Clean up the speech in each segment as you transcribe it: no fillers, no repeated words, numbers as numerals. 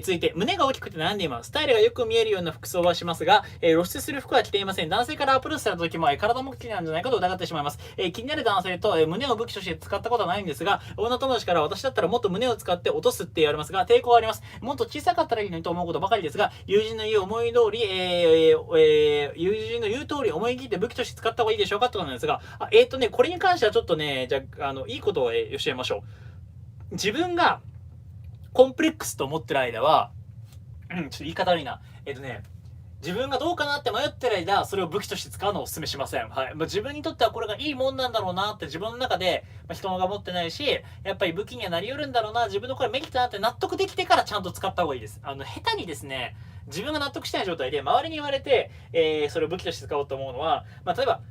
続いて、胸が大きくて悩んでいます。スタイルがよく見えるような服装はしますが、露出する服は着ていません。男性からアプローチされた時も、体も大きなんじゃないかと疑ってしまいます。気になる男性と、胸を武器として使ったことはないんですが、女友達から私だったらもっと胸を使って落とすって言われますが、抵抗はあります。もっと小さかったらいいのにと思うことばかりですが、友人の言う思い通り、友人の言う通り思い切って武器として使った方がいいでしょうかってことなんですが、これに関してはちょっとね、じゃあ、いいことを教えましょう。自分がコンプレックスと思ってる間は、ちょっと言い方悪いな。自分がどうかなって迷ってる間、それを武器として使うのをお勧めしません。はい。自分にとってはこれがいいもんなんだろうなって自分の中で、人が持ってないし、やっぱり武器にはなり得るんだろうな、自分のこれメリットだなって納得できてからちゃんと使った方がいいです。下手にですね、自分が納得してない状態で周りに言われて、それを武器として使おうと思うのは、例えば、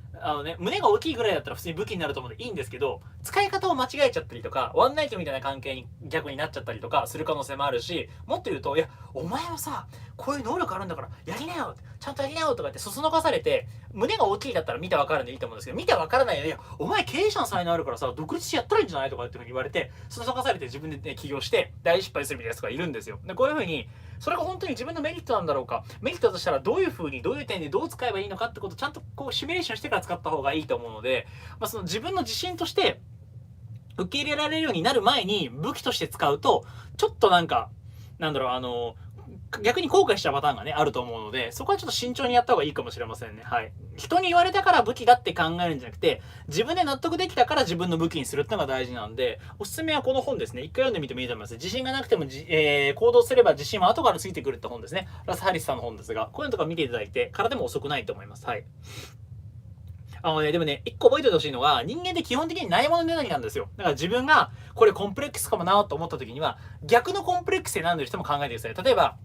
胸が大きいぐらいだったら普通に武器になると思うんでいいんですけど、使い方を間違えちゃったりとか、ワンナイトみたいな関係に逆になっちゃったりとかする可能性もあるし、もっと言うと、いや、お前はさ、こういう能力あるんだから、やりなよちゃんとやりなよとかってそそのかされて、胸が大きいだったら見てわかるんでいいと思うんですけど、見てわからないよ。いや、お前経営者の才能あるからさ、独立してやったらいいんじゃないとかっていうふうに言われて、そそかされて自分で、起業して大失敗するみたいなやつがいるんですよ。で、こういうふうに、それが本当に自分のメリットなんだろうか、メリットだとしたらどういう風にどういう点でどう使えばいいのかってことをちゃんとこうシミュレーションしてから使った方がいいと思うので、その自分の自信として受け入れられるようになる前に武器として使うと、ちょっと逆に後悔しちゃうパターンがね、あると思うので、そこはちょっと慎重にやった方がいいかもしれませんね。はい。人に言われたから武器だって考えるんじゃなくて、自分で納得できたから自分の武器にするってのが大事なんで、おすすめはこの本ですね。一回読んでみてもいいと思います。自信がなくても行動すれば自信は後からついてくるって本ですね。ラス・ハリスさんの本ですが、こういうのとか見ていただいて、からでも遅くないと思います。はい。でもね、一個覚えておいてほしいのが、人間って基本的にないものねだりなんですよ。だから自分が、これコンプレックスかもなと思った時には、逆のコンプレックスで悩んでる人も考えてください。例えば、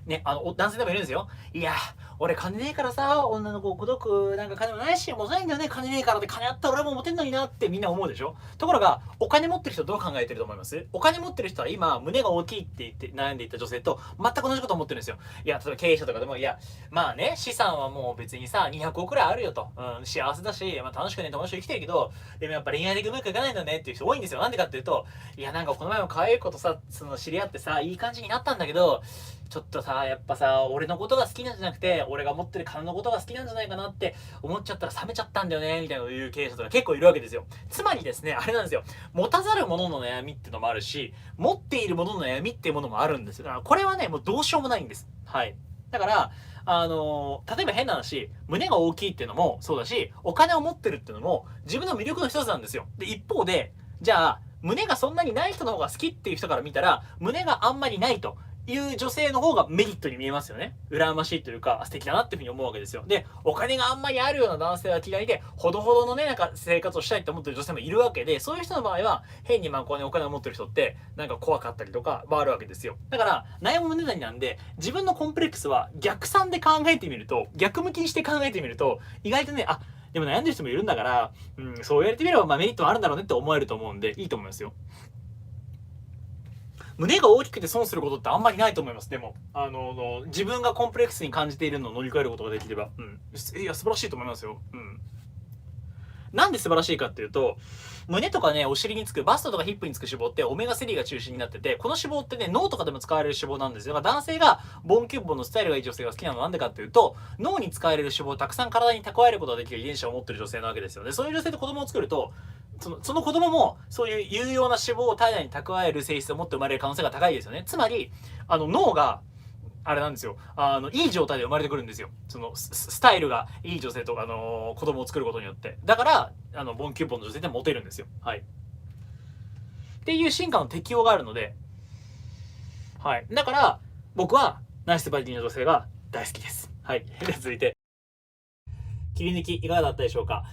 ね、男性でもいるんですよ。いや、俺金ねえからさ、女の子孤独、なんか金もないし、もうないんだよね、金ねえからって金あったら俺もモテんのになってみんな思うでしょ。ところが、お金持ってる人どう考えてると思います？お金持ってる人は今、胸が大きいって言って悩んでいた女性と全く同じこと思ってるんですよ。いや、例えば経営者とかでも、いや、まあね、資産はもう別にさ、200億くらいあるよと。幸せだし、楽しくね、友達と生きてるけど、でもやっぱ恋愛でうまくいかないんだねっていう人多いんですよ。なんでかっていうと、いや、なんかこの前も可愛い子とさ、知り合ってさ、いい感じになったんだけど、ちょっとさ、やっぱさ、俺のことが好きなんじゃなくて、俺が持ってる金のことが好きなんじゃないかなって思っちゃったら冷めちゃったんだよね、みたいなのを言う経営者とか結構いるわけですよ。つまりですね、あれなんですよ。持たざる者の悩みってのもあるし、持っている者の悩みっていうものもあるんですよ。だからこれはね、もうどうしようもないんです。はい。だから、例えば変な話、胸が大きいっていうのもそうだし、お金を持ってるっていうのも自分の魅力の一つなんですよ。で、一方で、じゃあ、胸がそんなにない人の方が好きっていう人から見たら、胸があんまりないという女性の方がメリットに見えますよね。羨ましいというか、素敵だなっていうふうに思うわけですよ。で、お金があんまりあるような男性は嫌いで、ほどほどのね、なんか生活をしたいって思ってる女性もいるわけで、そういう人の場合は、変にお金を持ってる人って、なんか怖かったりとか、あるわけですよ。だから、悩む胸谷なんで、自分のコンプレックスは逆算で考えてみると、逆向きにして考えてみると、意外とね、でも悩んでる人もいるんだから、そう言われてみれば、メリットはあるんだろうねって思えると思うんで、いいと思いますよ。胸が大きくて損することってあんまりないと思います。でも、自分がコンプレックスに感じているのを乗り越えることができれば、いや、素晴らしいと思いますよ。なんで素晴らしいかっていうと、胸とかね、お尻につく、バストとかヒップにつく脂肪ってオメガ3が中心になってて、この脂肪ってね、脳とかでも使われる脂肪なんですよ。だから男性がボンキュッボンのスタイルがいい女性が好きなのはなんでかっていうと、脳に使われる脂肪をたくさん体に蓄えることができる遺伝子を持ってる女性なわけですよね。そういう女性と子供を作ると、その子供もそういう有用な脂肪を体内に蓄える性質を持って生まれる可能性が高いですよね。つまり、脳があれなんですよ。いい状態で生まれてくるんですよ。そのスタイルがいい女性とか、子供を作ることによって。だから、ボンキュッボンの女性ってモテるんですよ。はい。っていう進化の適用があるので、はい。だから、僕はナイスバディの女性が大好きです。はい。で、続いて、切り抜きいかがだったでしょうか。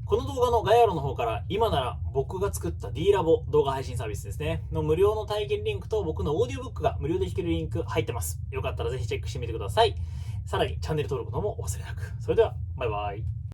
この動画の概要欄の方から今なら僕が作った D ラボ動画配信サービスですねの無料の体験リンクと僕のオーディオブックが無料で弾けるリンク入ってます。よかったらぜひチェックしてみてください。さらにチャンネル登録のもお忘れなく。それではバイバイ。